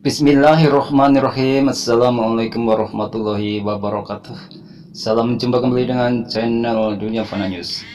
Bismillahirrahmanirrahim. Assalamualaikum warahmatullahi wabarakatuh. Salam jumpa kembali dengan channel Dunia Fana News.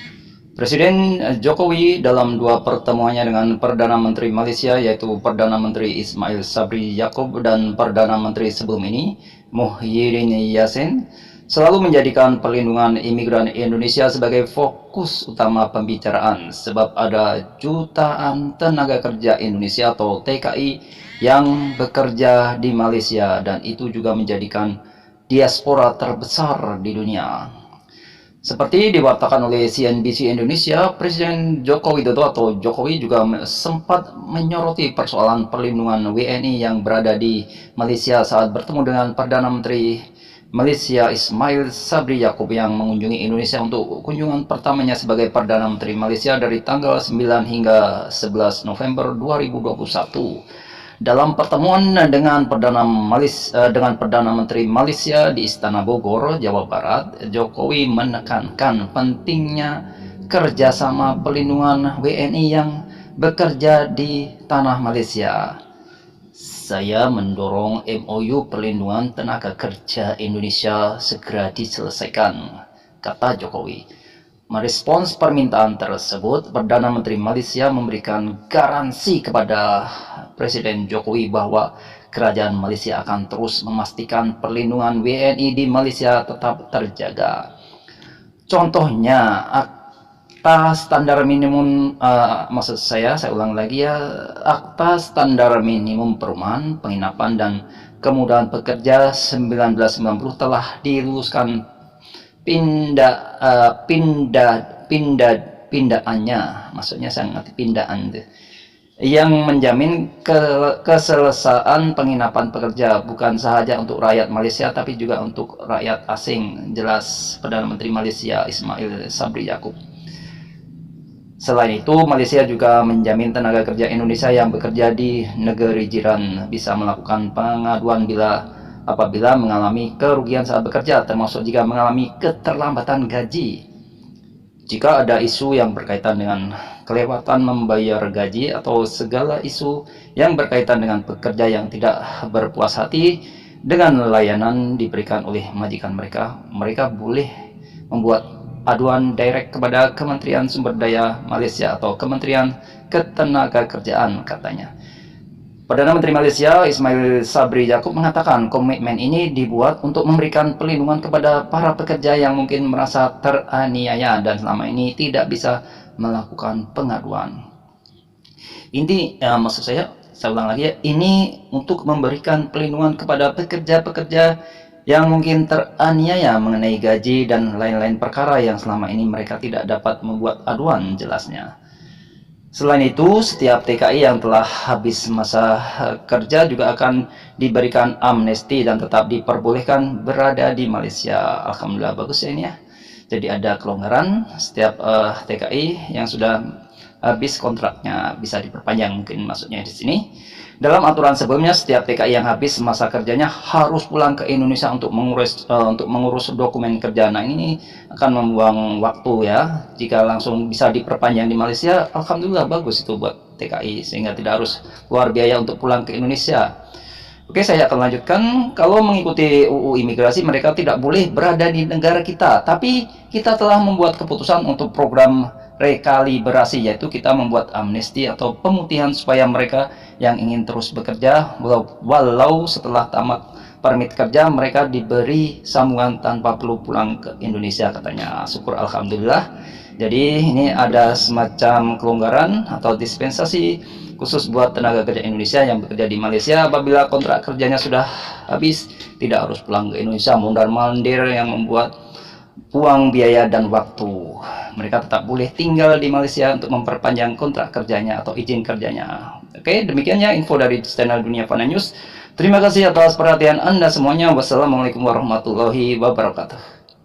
Presiden Jokowi dalam dua pertemuannya dengan Perdana Menteri Malaysia, yaitu Perdana Menteri Ismail Sabri Yaakob dan Perdana Menteri sebelum ini Muhyiddin Yassin, selalu menjadikan perlindungan imigran Indonesia sebagai fokus utama pembicaraan, sebab ada jutaan tenaga kerja Indonesia atau TKI yang bekerja di Malaysia, dan itu juga menjadikan diaspora terbesar di dunia. Seperti diwartakan oleh CNBC Indonesia, Presiden Joko Widodo atau Jokowi juga sempat menyoroti persoalan perlindungan WNI yang berada di Malaysia saat bertemu dengan Perdana Menteri Malaysia Ismail Sabri Yaakob yang mengunjungi Indonesia untuk kunjungan pertamanya sebagai Perdana Menteri Malaysia dari tanggal 9 hingga 11 November 2021. Dalam pertemuan dengan Perdana Menteri Malaysia di Istana Bogor, Jawa Barat, Jokowi menekankan pentingnya kerjasama pelindungan WNI yang bekerja di tanah Malaysia. Saya mendorong MOU perlindungan tenaga kerja Indonesia segera diselesaikan, kata Jokowi. Merespons permintaan tersebut, Perdana Menteri Malaysia memberikan garansi kepada Presiden Jokowi bahwa kerajaan Malaysia akan terus memastikan perlindungan WNI di Malaysia tetap terjaga. Contohnya, Akta Standar Minimum, saya ulang lagi ya, Akta Standar Minimum Perumahan, Penginapan dan Kemudahan Pekerja 1990 telah diluluskan pindaannya, maksudnya saya ngerti pindaan itu, yang menjamin keselesaan penginapan pekerja bukan sahaja untuk rakyat Malaysia tapi juga untuk rakyat asing, jelas Perdana Menteri Malaysia Ismail Sabri Yaakob. Selain itu, Malaysia juga menjamin tenaga kerja Indonesia yang bekerja di negeri jiran bisa melakukan pengaduan apabila mengalami kerugian saat bekerja, termasuk jika mengalami keterlambatan gaji. Jika ada isu yang berkaitan dengan kelewatan membayar gaji atau segala isu yang berkaitan dengan pekerja yang tidak berpuas hati dengan layanan diberikan oleh majikan mereka, mereka boleh membuat aduan direct kepada Kementerian Sumber Daya Malaysia atau Kementerian Ketenagakerjaan, katanya. Perdana Menteri Malaysia Ismail Sabri Yaakob mengatakan komitmen ini dibuat untuk memberikan perlindungan kepada para pekerja yang mungkin merasa teraniaya dan selama ini tidak bisa melakukan pengaduan. Maksud saya ulang lagi ya, ini untuk memberikan perlindungan kepada pekerja-pekerja yang mungkin teraniaya mengenai gaji dan lain-lain perkara yang selama ini mereka tidak dapat membuat aduan, jelasnya. Selain itu, setiap TKI yang telah habis masa kerja juga akan diberikan amnesti dan tetap diperbolehkan berada di Malaysia. Alhamdulillah, bagus ya ini ya. Jadi ada kelonggaran, setiap TKI yang sudah habis kontraknya bisa diperpanjang, mungkin maksudnya di sini. Dalam aturan sebelumnya, setiap TKI yang habis masa kerjanya harus pulang ke Indonesia untuk mengurus dokumen kerja. Nah, ini akan membuang waktu ya. Jika langsung bisa diperpanjang di Malaysia, alhamdulillah bagus itu buat TKI, sehingga tidak harus keluar biaya untuk pulang ke Indonesia. Oke, saya akan lanjutkan. Kalau mengikuti UU Imigrasi, mereka tidak boleh berada di negara kita. Tapi kita telah membuat keputusan untuk program rekalibrasi, yaitu kita membuat amnesti atau pemutihan supaya mereka yang ingin terus bekerja walau setelah tamat permit kerja mereka diberi sambungan tanpa perlu pulang ke Indonesia, katanya. Syukur alhamdulillah. Jadi ini ada semacam kelonggaran atau dispensasi khusus buat tenaga kerja Indonesia yang bekerja di Malaysia. Apabila kontrak kerjanya sudah habis, tidak harus pulang ke Indonesia mondar-mandir yang membuat buang biaya dan waktu. Mereka tetap boleh tinggal di Malaysia untuk memperpanjang kontrak kerjanya atau izin kerjanya. Oke, demikiannya info dari channel Dunia Fana News. Terima kasih atas perhatian Anda semuanya. Wassalamualaikum warahmatullahi wabarakatuh.